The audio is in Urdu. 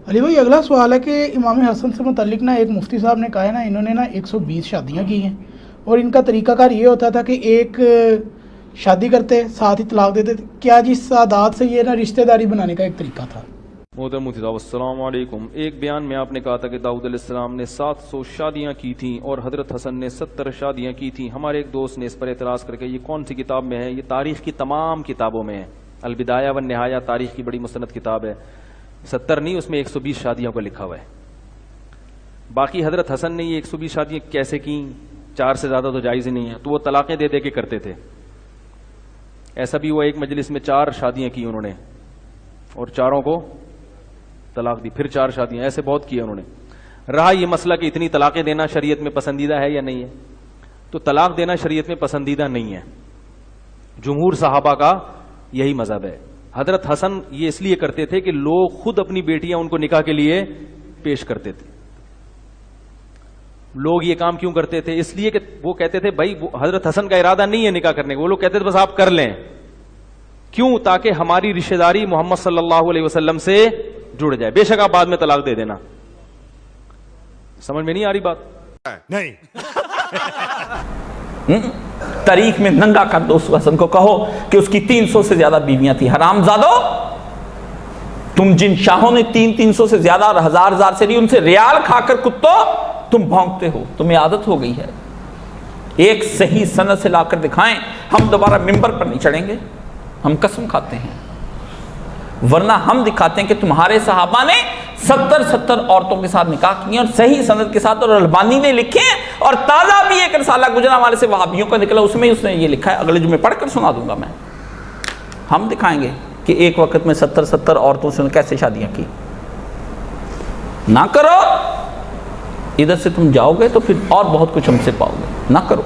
علی بھائی اگلا سوال ہے کہ امام حسن سے متعلق نا ایک مفتی صاحب نے کہا ہے نا انہوں نے نا 120 شادیاں کی ہیں اور ان کا طریقہ کار یہ ہوتا تھا کہ ایک شادی کرتے ساتھ ہی طلاق دیتے تھے. کیا جس سادات سے یہ نا رشتہ داری بنانے کا ایک طریقہ تھا؟ محترم مفتی صاحب السلام علیکم. ایک بیان میں آپ نے کہا تھا کہ داؤد علیہ السلام نے 700 شادیاں کی تھیں اور حضرت حسن نے 70 شادیاں کی تھیں. ہمارے ایک دوست نے اس پر اعتراض کر کے یہ کون سی کتاب میں ہے؟ یہ تاریخ کی تمام کتابوں میں ہے. البدایہ والنہایہ تاریخ کی بڑی مستند کتاب ہے. 70 نہیں، اس میں 120 شادیوں کو لکھا ہوا ہے. باقی حضرت حسن نے یہ 120 شادیاں کیسے کیں؟ 4 سے زیادہ تو جائز ہی نہیں ہے. تو وہ طلاقیں دے دے کے کرتے تھے. ایسا بھی ہوا ایک مجلس میں 4 شادیاں کی انہوں نے اور چاروں کو طلاق دی، پھر 4 شادیاں، ایسے بہت کیا انہوں نے. رہا یہ مسئلہ کہ اتنی طلاقیں دینا شریعت میں پسندیدہ ہے یا نہیں ہے، تو طلاق دینا شریعت میں پسندیدہ نہیں ہے. جمہور صحابہ کا یہی مذہب ہے. حضرت حسن یہ اس لیے کرتے تھے کہ لوگ خود اپنی بیٹیاں ان کو نکاح کے لیے پیش کرتے تھے. لوگ یہ کام کیوں کرتے تھے؟ اس لیے کہ وہ کہتے تھے بھائی حضرت حسن کا ارادہ نہیں ہے نکاح کرنے کا، وہ لوگ کہتے تھے بس آپ کر لیں. کیوں؟ تاکہ ہماری رشتہ داری محمد صلی اللہ علیہ وسلم سے جڑ جائے. بے شک آپ بعد میں طلاق دے دینا. سمجھ میں نہیں آ رہی بات؟ نہیں. تاریخ میں ننگا کر دو اس حسن کو، کہو کہ اس کی 300 سے زیادہ بیویاں تھیں. حرام زادو، تم جن شاہوں نے 300 سے زیادہ اور 1000 سے نہیں، ان سے ریال کھا کر کتو تم بھونکتے ہو. تمہیں عادت ہو گئی ہے. ایک صحیح سند سے لا کر دکھائیں، ہم دوبارہ ممبر پر نہیں چڑھیں گے. ہم قسم کھاتے ہیں، ورنہ ہم دکھاتے ہیں کہ تمہارے صحابہ نے 70 عورتوں کے ساتھ نکاح کیے اور صحیح سند کے ساتھ، اور البانی نے لکھے ہیں. اور تازہ بھی ایک رسالہ گجرا والے سے وہابیوں کا نکلا، اس میں اس نے یہ لکھا ہے. اگلے جمعے پڑھ کر سنا دوں گا میں. ہم دکھائیں گے کہ ایک وقت میں 70 عورتوں سے کیسے شادیاں کی. نہ کرو، ادھر سے تم جاؤ گے تو پھر اور بہت کچھ ہم سے پاؤ گے. نہ کرو.